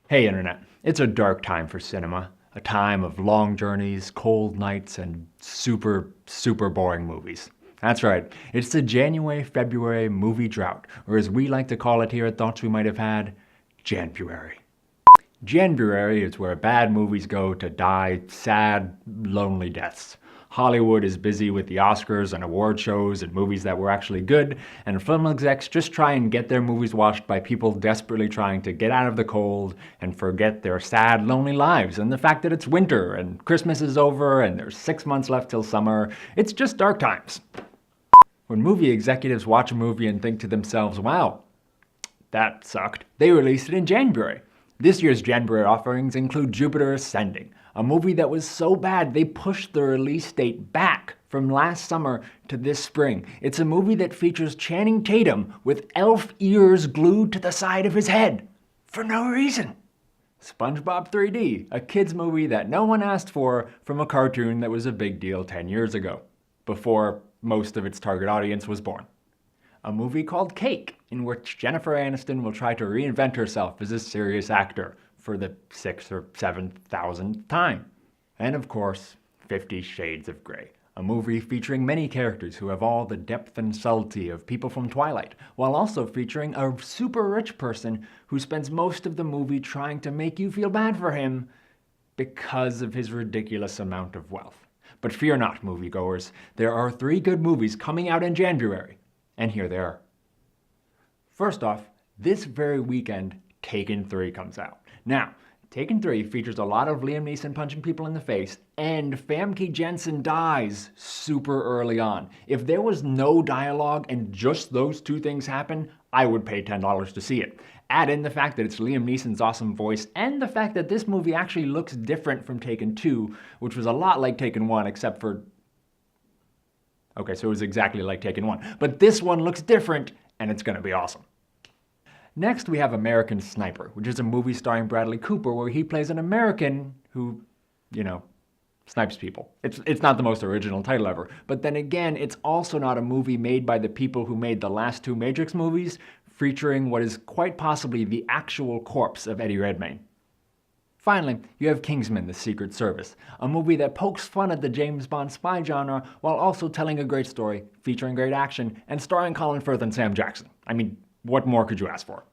Hey Internet, it's a dark time for cinema. A time of long journeys, cold nights, and super boring movies. That's right, it's the January-February movie drought, or as we like to call it here at Thoughts We Might Have Had, Janbuary. Janbuary is where bad movies go to die sad, lonely deaths. Hollywood is busy with the Oscars and award shows and movies that were actually good, and film execs just try and get their movies watched by people desperately trying to get out of the cold and forget their sad, lonely lives and the fact that it's winter and Christmas is over and there's 6 months left till summer. It's just dark times. When movie executives watch a movie and think to themselves, wow, that sucked, they release it in January. This year's Janbuary offerings include Jupiter Ascending, a movie that was so bad they pushed the release date back from last summer to this spring. It's a movie that features Channing Tatum with elf ears glued to the side of his head for no reason. SpongeBob 3D, a kids movie that no one asked for from a cartoon that was a big deal 10 years ago, before most of its target audience was born. A movie called Cake, in which Jennifer Aniston will try to reinvent herself as a serious actor for the 6,000th or 7,000th time. And of course, 50 Shades of Grey, a movie featuring many characters who have all the depth and subtlety of people from Twilight, while also featuring a super rich person who spends most of the movie trying to make you feel bad for him because of his ridiculous amount of wealth. But fear not, moviegoers, there are 3 good movies coming out in January. And here they are. First off, this very weekend, Taken 3 comes out. Now, Taken 3 features a lot of Liam Neeson punching people in the face, and Famke Janssen dies super early on. If there was no dialogue and just those 2 things happen, I would pay $10 to see it. Add in the fact that it's Liam Neeson's awesome voice, and the fact that this movie actually looks different from Taken 2, which was a lot like Taken 1, except for... Okay, so it was exactly like Taken 1. But this one looks different, and it's gonna be awesome. Next, we have American Sniper, which is a movie starring Bradley Cooper where he plays an American who, snipes people. It's not the most original title ever, but then again, it's also not a movie made by the people who made the last 2 Matrix movies, featuring what is quite possibly the actual corpse of Eddie Redmayne. Finally, you have Kingsman: The Secret Service, a movie that pokes fun at the James Bond spy genre while also telling a great story, featuring great action, and starring Colin Firth and Sam Jackson. I mean, what more could you ask for?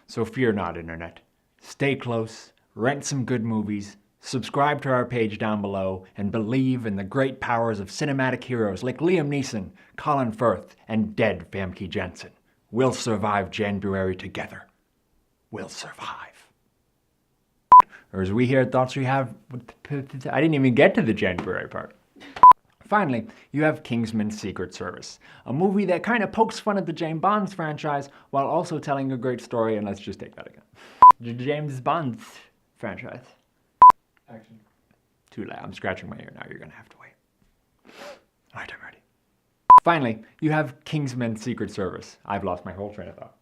So fear not, Internet. Stay close, rent some good movies, subscribe to our page down below, and believe in the great powers of cinematic heroes like Liam Neeson, Colin Firth, and dead Famke Janssen. We'll survive Janbuary together. We'll survive. Or as we here at Thoughts We Have... I didn't even get to the Janbuary part. Finally, you have Kingsman: Secret Service, a movie that kind of pokes fun at the James Bond franchise while also telling a great story, and let's just take that again. The James Bond franchise. Action. Too late, I'm scratching my ear now, you're gonna have to wait. Alright, I'm ready. Finally, you have Kingsman: Secret Service. I've lost my whole train of thought.